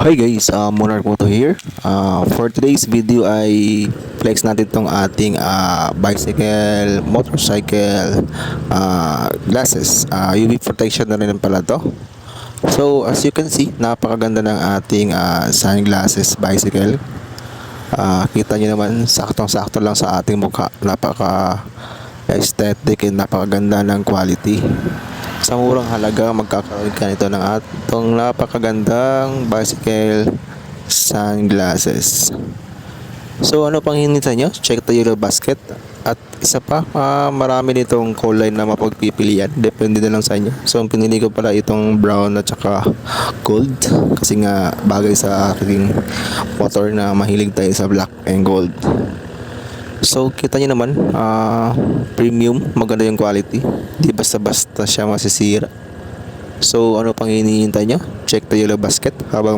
Hi guys, Monarch Moto here. For today's video ay flex natin tong ating bicycle, motorcycle, glasses. UV protection na rin pala to. So as you can see, napakaganda ng ating sunglasses bicycle. Kita nyo naman, saktong-sakto lang sa ating mukha. Napaka aesthetic and napakaganda ng quality. Sa murang halaga, magkakaroon ka nito ng atong napakagandang bicycle sunglasses. So ano pang hinintay nyo? Check the yellow basket. At isa pa, marami nitong kulay na mapagpipilian. Depende na lang sa inyo. So ang pinili ko pala itong brown at saka gold. Kasi nga bagay sa aking motor na mahilig tayo sa black and gold. So kita nyo naman, premium, maganda yung quality. Di basta-basta siya masisira. So ano pang hinihintay nyo? Check the yellow basket habang